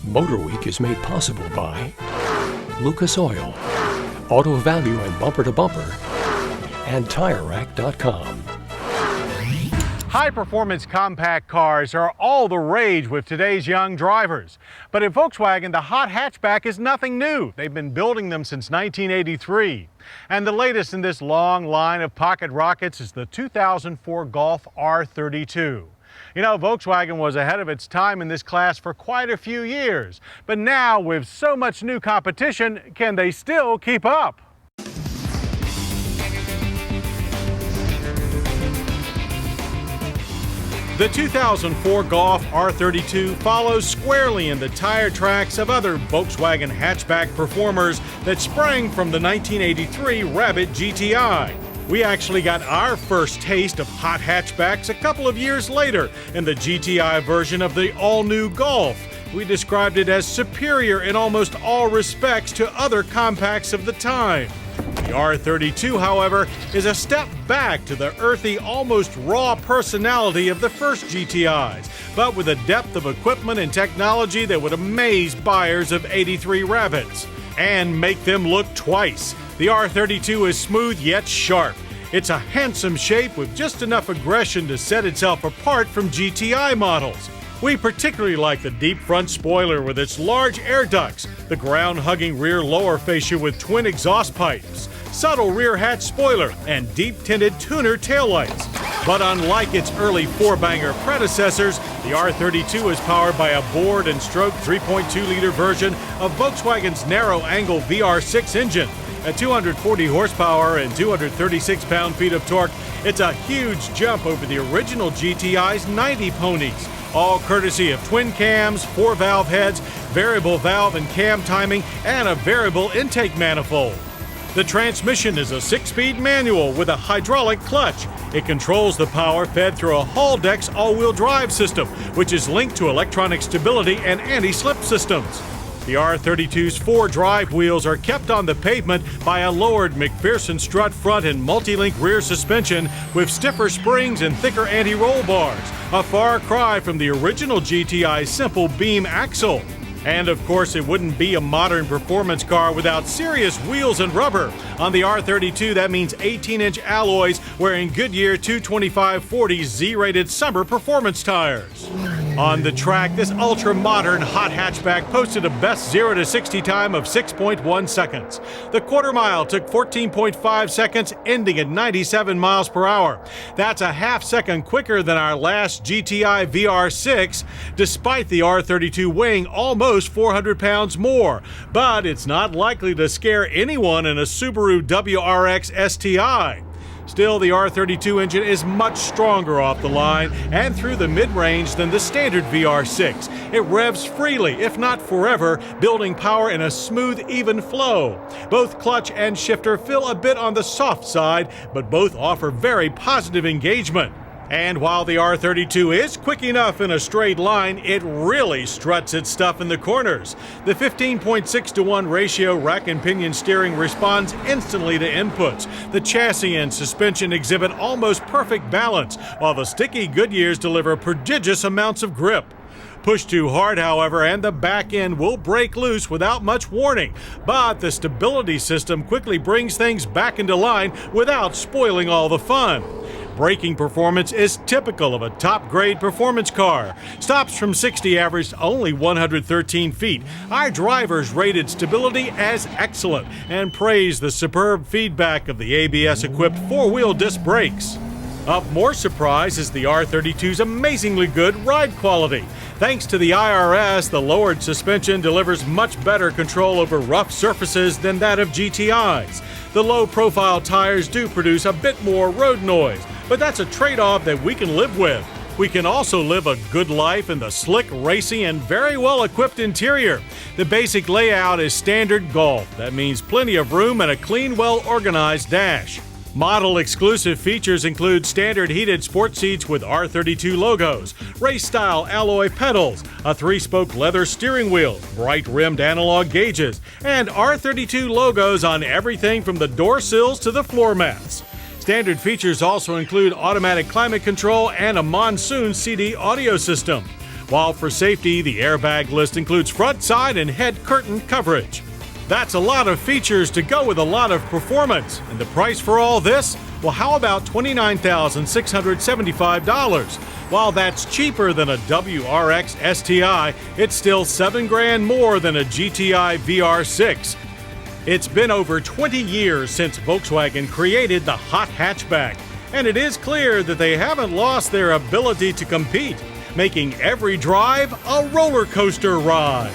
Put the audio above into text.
MotorWeek is made possible by Lucas Oil, Auto Value and Bumper to Bumper, and TireRack.com. High-performance compact cars are all the rage with today's young drivers. But at Volkswagen, the hot hatchback is nothing new. They've been building them since 1983. And the latest in this long line of pocket rockets is the 2004 Golf R32. You know, Volkswagen was ahead of its time in this class for quite a few years. But now, with so much new competition, can they still keep up? The 2004 Golf R32 follows squarely in the tire tracks of other Volkswagen hatchback performers that sprang from the 1983 Rabbit GTI. We actually got our first taste of hot hatchbacks a couple of years later in the GTI version of the all-new Golf. We described it as superior in almost all respects to other compacts of the time. The R32, however, is a step back to the earthy, almost raw personality of the first GTIs, but with a depth of equipment and technology that would amaze buyers of 83 Rabbits and make them look twice. The R32 is smooth yet sharp. It's a handsome shape with just enough aggression to set itself apart from GTI models. We particularly like the deep front spoiler with its large air ducts, the ground-hugging rear lower fascia with twin exhaust pipes, subtle rear hatch spoiler, and deep-tinted tuner taillights. But unlike its early four-banger predecessors, the R32 is powered by a bored and stroked 3.2-liter version of Volkswagen's narrow-angle VR6 engine. At 240 horsepower and 236 pound-feet of torque, it's a huge jump over the original GTI's 90 ponies, all courtesy of twin cams, 4-valve heads, variable valve and cam timing, and a variable intake manifold. The transmission is a 6-speed manual with a hydraulic clutch. It controls the power fed through a Haldex all-wheel drive system, which is linked to electronic stability and anti-slip systems. The R32's 4 drive wheels are kept on the pavement by a lowered McPherson strut front and multi-link rear suspension with stiffer springs and thicker anti-roll bars, a far cry from the original GTI's simple beam axle. And of course, it wouldn't be a modern performance car without serious wheels and rubber. On the R32, that means 18-inch alloys wearing Goodyear 225/40 Z-rated summer performance tires. On the track, this ultra-modern hot hatchback posted a best 0 to 60 time of 6.1 seconds. The quarter mile took 14.5 seconds, ending at 97 miles per hour. That's a half second quicker than our last GTI VR6, despite the R32 weighing almost 400 pounds more. But it's not likely to scare anyone in a Subaru WRX STI. Still, the R32 engine is much stronger off the line and through the mid-range than the standard VR6. It revs freely, if not forever, building power in a smooth, even flow. Both clutch and shifter feel a bit on the soft side, but both offer very positive engagement. And while the R32 is quick enough in a straight line, it really struts its stuff in the corners. The 15.6:1 ratio rack and pinion steering responds instantly to inputs. The chassis and suspension exhibit almost perfect balance, while the sticky Goodyears deliver prodigious amounts of grip. Push too hard, however, and the back end will break loose without much warning. But the stability system quickly brings things back into line without spoiling all the fun. Braking performance is typical of a top-grade performance car. Stops from 60 averaged only 113 feet. Our drivers rated stability as excellent and praised the superb feedback of the ABS-equipped 4-wheel disc brakes. Of more surprise is the R32's amazingly good ride quality. Thanks to the IRS, the lowered suspension delivers much better control over rough surfaces than that of GTI's. The low-profile tires do produce a bit more road noise, but that's a trade-off that we can live with. We can also live a good life in the slick, racy, and very well-equipped interior. The basic layout is standard Golf. That means plenty of room and a clean, well-organized dash. Model-exclusive features include standard heated sport seats with R32 logos, race-style alloy pedals, a 3-spoke leather steering wheel, bright-rimmed analog gauges, and R32 logos on everything from the door sills to the floor mats. Standard features also include automatic climate control and a monsoon CD audio system. while for safety, the airbag list includes front, side, and head curtain coverage. That's a lot of features to go with a lot of performance. And the price for all this? Well, how about $29,675? While that's cheaper than a WRX STI, it's still $7,000 more than a GTI VR6. It's been over 20 years since Volkswagen created the hot hatchback, and it is clear that they haven't lost their ability to compete, making every drive a roller coaster ride.